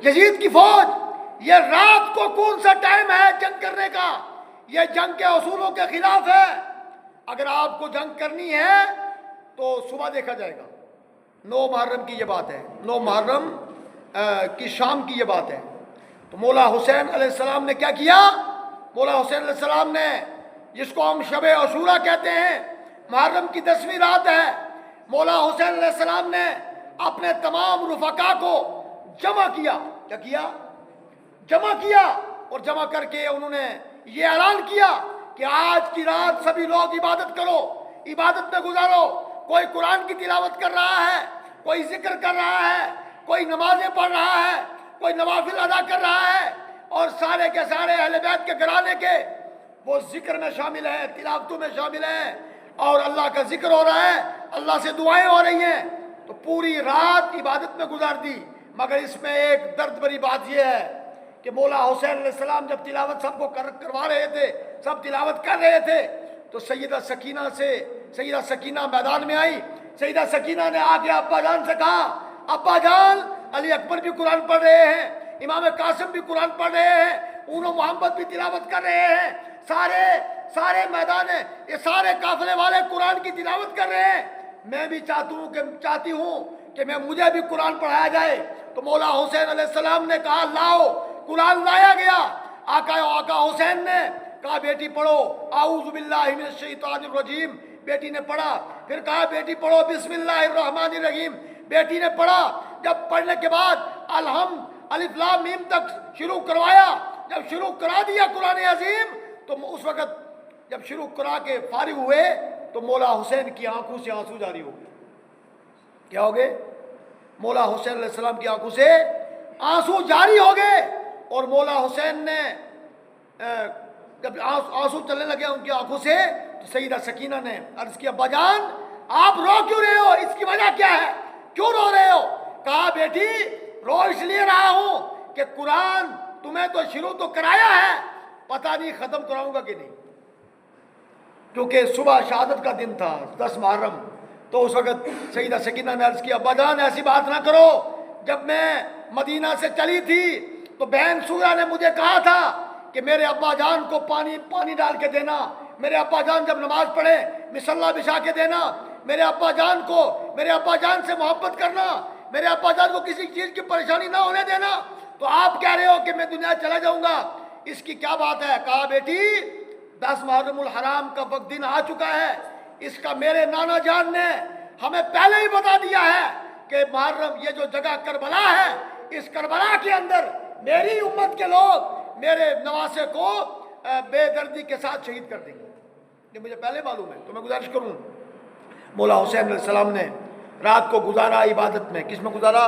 یزید کی فوج، یہ رات کو کون سا ٹائم ہے جنگ کرنے کا؟ یہ جنگ کے اصولوں کے خلاف ہے۔ اگر آپ کو جنگ کرنی ہے تو صبح دیکھا جائے گا۔ 9 محرم کی یہ بات ہے، 9 محرم کی شام کی یہ بات ہے۔ تو مولا حسین علیہ السلام نے کیا کیا؟ مولا حسین علیہ السلام نے، جس کو ہم شب عاشوراء کہتے ہیں، محرم کی 10ویں رات ہے، مولا حسین علیہ السلام نے اپنے تمام رفقا کو جمع کیا۔ کیا کیا؟ جمع کیا، اور جمع کر کے انہوں نے یہ اعلان کیا کہ آج کی رات سبھی لوگ عبادت کرو، عبادت میں گزارو۔ کوئی قرآن کی تلاوت کر رہا ہے، کوئی ذکر کر رہا ہے، کوئی نمازیں پڑھ رہا ہے، کوئی نوافل ادا کر رہا ہے، اور سارے کے سارے اہل بیت کے گھرانے کے وہ ذکر میں شامل ہیں، تلاوتوں میں شامل ہیں، اور اللہ کا ذکر ہو رہا ہے، اللہ سے دعائیں ہو رہی ہیں۔ تو پوری رات عبادت میں گزار دی۔ مگر اس میں ایک درد بھری بات یہ ہے کہ مولا حسین علیہ السلام جب تلاوت سب کو کروا رہے تھے، سب تلاوت کر رہے تھے، تو سیدہ سکینہ میدان میں آئی۔ سیدہ سکینہ نے آ کے ابا جان سے کہا، ابا جان، علی اکبر بھی قرآن پڑھ رہے ہیں، امام قاسم بھی قرآن پڑھ رہے ہیں، انہوں محمد بھی تلاوت کر رہے ہیں، سارے میدان ہیں، یہ سارے قافلے والے قرآن کی تلاوت کر رہے ہیں، میں بھی چاہتی ہوں کہ مجھے بھی قرآن پڑھایا جائے۔ تو مولا حسین علیہ السلام نے کہا لاؤ، قرآن لایا گیا۔ آقا حسین نے کہا بیٹی پڑھو اعوذ باللہ من الشیطان الرجیم، بیٹی نے پڑھا۔ پھر کہا بیٹی پڑھو بسم اللہ الرحمن الرحیم، بیٹی نے پڑھا۔ جب پڑھنے کے بعد الف لام میم تک شروع کروایا، جب شروع کرا دیا قرآن عظیم، تو اس وقت جب شروع کرا کے فارغ ہوئے تو مولا حسین کی آنکھوں سے آنسو جاری ہو گئے۔ کیا ہو گئے؟ مولا حسین علیہ السلام کی آنکھوں سے آنسو جاری ہو گئے، اور مولا حسین نے جب آنسو چلنے لگے ان کی آنکھوں سے، تو سیدہ سکینہ نے عرض کیا ابا جان آپ رو کیوں رہے ہو؟ اس کی وجہ کیا ہے؟ کیوں رو رہے ہو؟ کہا بیٹی رو اس لیے رہا ہوں کہ قرآن تمہیں تو شروع تو کرایا ہے، پتہ نہیں ختم کراؤں گا کہ نہیں، کیونکہ صبح شہادت کا دن تھا 10 محرم۔ تو اس وقت سیدہ سکینہ نے عرض کیا ابا جان ایسی بات نہ کرو، جب میں مدینہ سے چلی تھی تو بہن سورہ نے مجھے کہا تھا کہ میرے ابا جان کو پانی ڈال کے دینا، میرے ابا جان جب نماز پڑھے مصلی بچھا کے دینا، میرے ابا جان سے محبت کرنا، میرے ابا جان کو کسی چیز کی پریشانی نہ ہونے دینا۔ تو آپ کہہ رہے ہو کہ میں دنیا چلا جاؤں گا، اس کی کیا بات ہے؟ کہا بیٹی 10 محرم الحرام کا وقت دن آ چکا ہے، اس کا میرے نانا جان نے ہمیں پہلے ہی بتا دیا ہے کہ محرم یہ جو جگہ کربلا ہے، اس کربلا کے اندر میری امت کے لوگ میرے نواسے کو بے دردی کے ساتھ شہید کر دیں گے، یہ مجھے پہلے معلوم ہے۔ تو میں گزارش کروں، مولا حسین علیہ السلام نے رات کو گزارا عبادت میں، کس میں گزارا؟